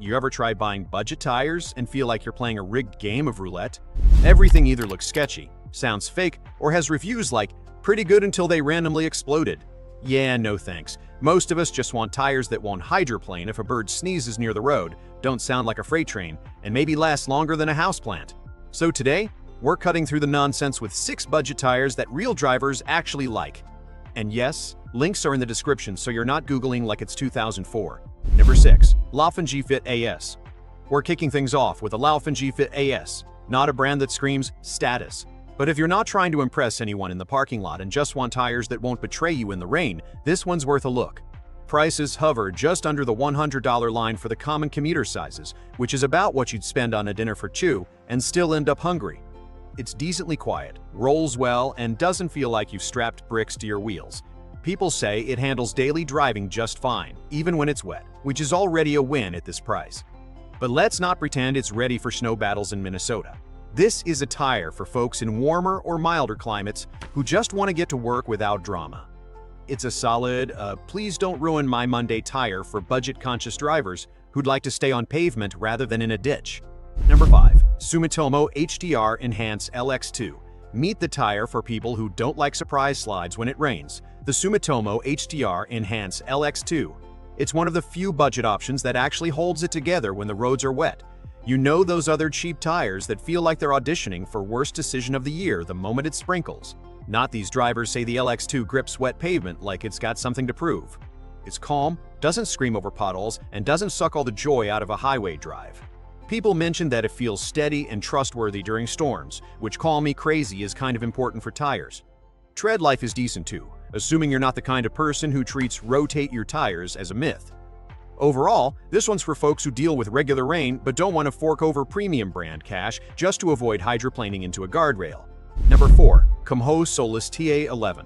You ever try buying budget tires and feel like you're playing a rigged game of roulette? Everything either looks sketchy, sounds fake, or has reviews like, pretty good until they randomly exploded. Yeah, no thanks. Most of us just want tires that won't hydroplane if a bird sneezes near the road, don't sound like a freight train, and maybe last longer than a houseplant. So today, we're cutting through the nonsense with 6 budget tires that real drivers actually like. And yes, links are in the description so you're not Googling like it's 2004. Number 6. Laufenn G-Fit AS. We're kicking things off with a Laufenn G-Fit AS, not a brand that screams status. But if you're not trying to impress anyone in the parking lot and just want tires that won't betray you in the rain, this one's worth a look. Prices hover just under the $100 line for the common commuter sizes, which is about what you'd spend on a dinner for 2 and still end up hungry. It's decently quiet, rolls well, and doesn't feel like you've strapped bricks to your wheels. People say it handles daily driving just fine, even when it's wet, which is already a win at this price. But let's not pretend it's ready for snow battles in Minnesota. This is a tire for folks in warmer or milder climates who just want to get to work without drama. It's a solid, please don't ruin my Monday tire for budget-conscious drivers who'd like to stay on pavement rather than in a ditch. Number 5. Sumitomo HTR Enhance LX2. Meet the tire for people who don't like surprise slides when it rains. The Sumitomo HTR Enhance LX2. It's one of the few budget options that actually holds it together when the roads are wet. You know those other cheap tires that feel like they're auditioning for worst decision of the year the moment it sprinkles. Not these drivers say the LX2 grips wet pavement like it's got something to prove. It's calm, doesn't scream over potholes, and doesn't suck all the joy out of a highway drive. People mention that it feels steady and trustworthy during storms, which call me crazy is kind of important for tires. Tread life is decent too, assuming you're not the kind of person who treats rotate your tires as a myth. Overall, this one's for folks who deal with regular rain but don't want to fork over premium brand cash just to avoid hydroplaning into a guardrail. Number 4. Kumho Solus TA11.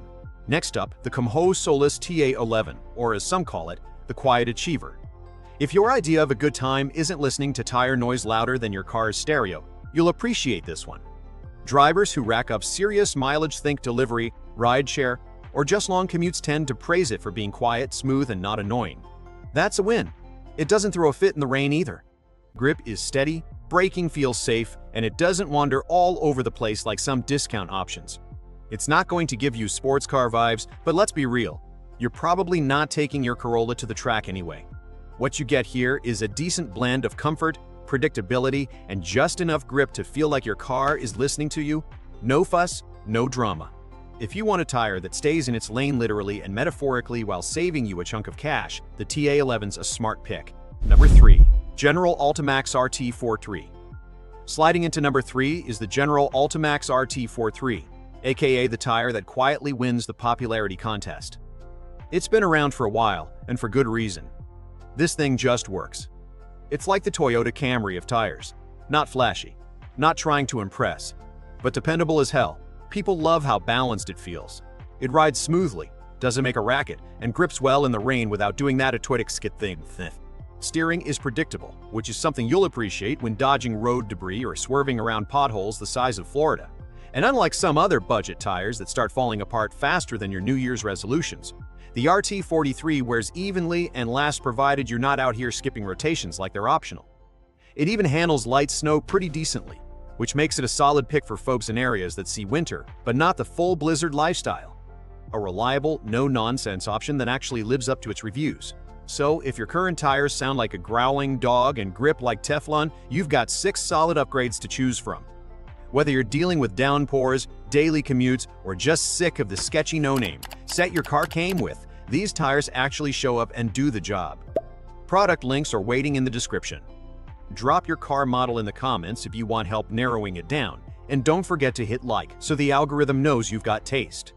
Next up, the Kumho Solus TA11, or as some call it, the Quiet Achiever. If your idea of a good time isn't listening to tire noise louder than your car's stereo, you'll appreciate this one. Drivers who rack up serious mileage think delivery, rideshare, or just long commutes tend to praise it for being quiet, smooth, and not annoying. That's a win. It doesn't throw a fit in the rain either. Grip is steady, braking feels safe, and it doesn't wander all over the place like some discount options. It's not going to give you sports car vibes, but let's be real. You're probably not taking your Corolla to the track anyway. What you get here is a decent blend of comfort, predictability, and just enough grip to feel like your car is listening to you. No fuss, no drama. If you want a tire that stays in its lane literally and metaphorically while saving you a chunk of cash, the TA11's a smart pick. Number 3. General Altimax RT43. Sliding into number 3 is the General Altimax RT43, aka the tire that quietly wins the popularity contest. It's been around for a while, and for good reason. This thing just works. It's like the Toyota Camry of tires. Not flashy, not trying to impress, but dependable as hell. People love how balanced it feels. It rides smoothly, doesn't make a racket, and grips well in the rain without doing that atwitic skit thing. Steering is predictable, which is something you'll appreciate when dodging road debris or swerving around potholes the size of Florida. And unlike some other budget tires that start falling apart faster than your New Year's resolutions, the RT43 wears evenly and lasts provided you're not out here skipping rotations like they're optional. It even handles light snow pretty decently, which makes it a solid pick for folks in areas that see winter, but not the full blizzard lifestyle. A reliable, no-nonsense option that actually lives up to its reviews. So, if your current tires sound like a growling dog and grip like Teflon, you've got 6 solid upgrades to choose from. Whether you're dealing with downpours, daily commutes, or just sick of the sketchy no-name set your car came with, these tires actually show up and do the job. Product links are waiting in the description. Drop your car model in the comments if you want help narrowing it down, and don't forget to hit like so the algorithm knows you've got taste.